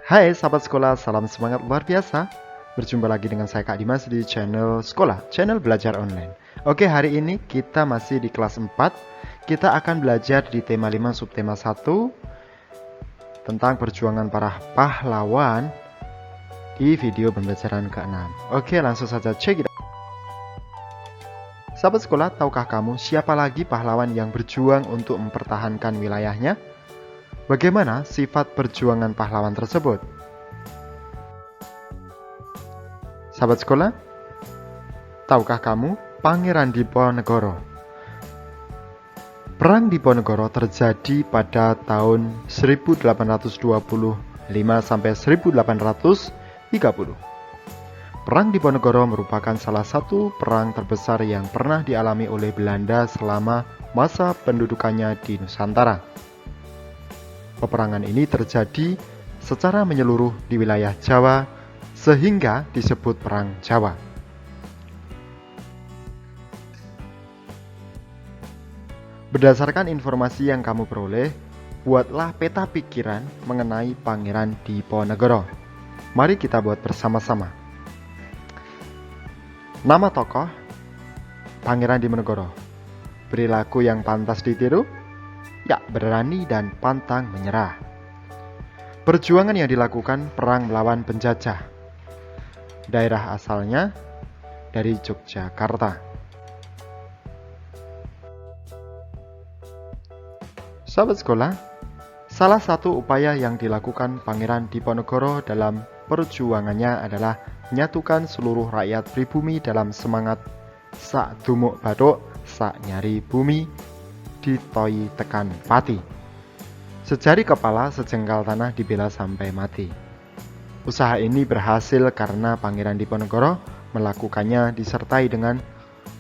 Hai sahabat sekolah, salam semangat luar biasa. Berjumpa lagi dengan saya Kak Dimas di channel sekolah, channel belajar online. Oke, hari ini kita masih di kelas 4. Kita akan belajar di tema 5 subtema 1 tentang perjuangan para pahlawan di video pembelajaran ke-6. Oke, langsung saja check it out. Sahabat sekolah, tahukah kamu siapa lagi pahlawan yang berjuang untuk mempertahankan wilayahnya? Bagaimana sifat perjuangan pahlawan tersebut? Sahabat sekolah, tahukah kamu Pangeran Diponegoro? Perang Diponegoro terjadi pada tahun 1825 sampai 1830. Perang Diponegoro merupakan salah satu perang terbesar yang pernah dialami oleh Belanda selama masa pendudukannya di Nusantara. Peperangan ini terjadi secara menyeluruh di wilayah Jawa sehingga disebut Perang Jawa. Berdasarkan informasi yang kamu peroleh, buatlah peta pikiran mengenai Pangeran Diponegoro. Mari kita buat bersama-sama. Nama tokoh Pangeran Diponegoro. Perilaku yang pantas ditiru? Ya, berani dan pantang menyerah. Perjuangan yang dilakukan perang melawan penjajah. Daerah asalnya dari Yogyakarta. Sahabat sekolah, salah satu upaya yang dilakukan Pangeran Diponegoro dalam perjuangannya adalah menyatukan seluruh rakyat pribumi dalam semangat sak dumuk bathuk, sak nyari bumi, ditoi tekan pati. Sejari kepala, sejengkal tanah dibela sampai mati. Usaha ini berhasil karena Pangeran Diponegoro melakukannya disertai dengan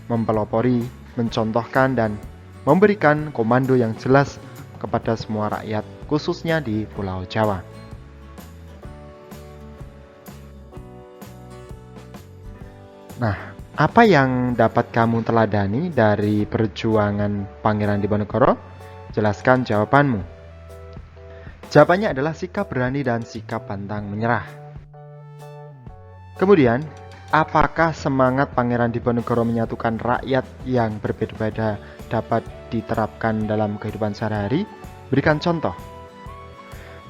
mempelopori, mencontohkan, dan memberikan komando yang jelas kepada semua rakyat, khususnya di Pulau Jawa. Nah, apa yang dapat kamu teladani dari perjuangan Pangeran Diponegoro? Jelaskan jawabanmu. Jawabannya adalah sikap berani dan sikap pantang menyerah. Kemudian, apakah semangat Pangeran Diponegoro menyatukan rakyat yang berbeda-beda dapat diterapkan dalam kehidupan sehari-hari? Berikan contoh.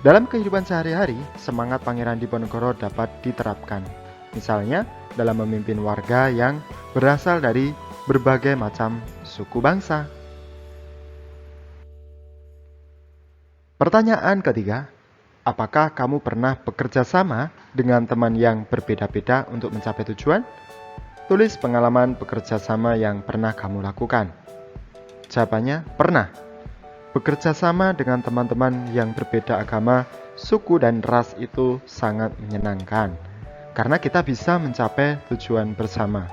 Dalam kehidupan sehari-hari, semangat Pangeran Diponegoro dapat diterapkan. Misalnya, dalam memimpin warga yang berasal dari berbagai macam suku bangsa. Pertanyaan ketiga, apakah kamu pernah bekerja sama dengan teman yang berbeda-beda untuk mencapai tujuan? Tulis pengalaman bekerja sama yang pernah kamu lakukan. Jawabannya, pernah. Bekerja sama dengan teman-teman yang berbeda agama, suku, dan ras itu sangat menyenangkan. Karena kita bisa mencapai tujuan bersama.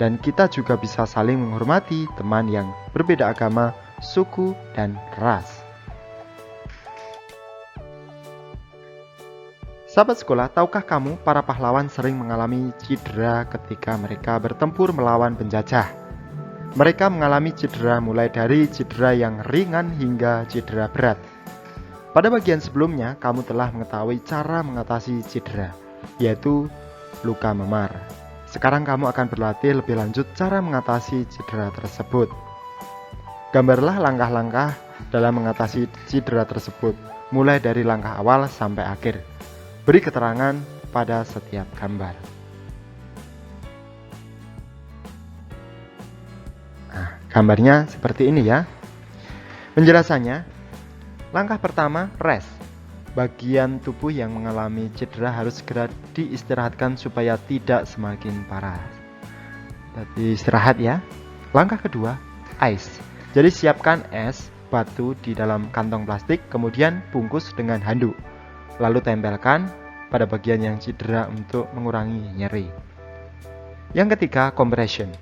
Dan kita juga bisa saling menghormati teman yang berbeda agama, suku, dan ras. Sahabat sekolah, tahukah kamu para pahlawan sering mengalami cedera ketika mereka bertempur melawan penjajah? Mereka mengalami cedera mulai dari cedera yang ringan hingga cedera berat. Pada bagian sebelumnya, kamu telah mengetahui cara mengatasi cedera, yaitu luka memar. Sekarang kamu akan berlatih lebih lanjut cara mengatasi cedera tersebut. Gambarlah langkah-langkah dalam mengatasi cedera tersebut, mulai dari langkah awal sampai akhir. Beri keterangan pada setiap gambar. Nah, gambarnya seperti ini ya. Penjelasannya, langkah pertama, rest. Bagian tubuh yang mengalami cedera harus segera diistirahatkan supaya tidak semakin parah. Jadi istirahat ya. Langkah kedua, ice. Jadi siapkan es batu di dalam kantong plastik, kemudian bungkus dengan handuk. Lalu tempelkan pada bagian yang cedera untuk mengurangi nyeri. Yang ketiga, compression.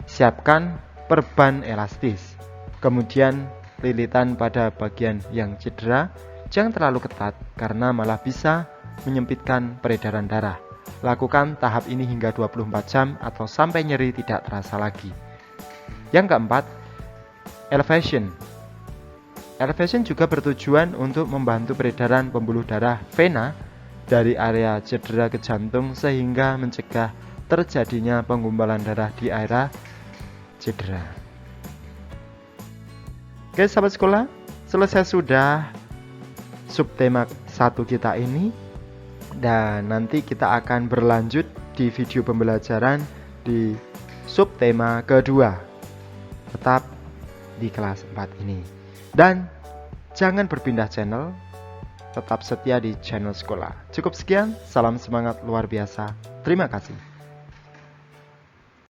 Siapkan perban elastis. Kemudian lilitan pada bagian yang cedera. Jangan terlalu ketat karena malah bisa menyempitkan peredaran darah. Lakukan tahap ini hingga 24 jam atau sampai nyeri tidak terasa lagi. Yang keempat, elevation. Elevation juga bertujuan untuk membantu peredaran pembuluh darah vena dari area cedera ke jantung sehingga mencegah terjadinya penggumpalan darah di area cedera. Oke sahabat sekolah, selesai sudah subtema 1 kita ini, dan nanti kita akan berlanjut di video pembelajaran di subtema kedua. Tetap di kelas 4 ini. Dan jangan berpindah channel, tetap setia di channel sekolah. Cukup sekian, salam semangat luar biasa. Terima kasih.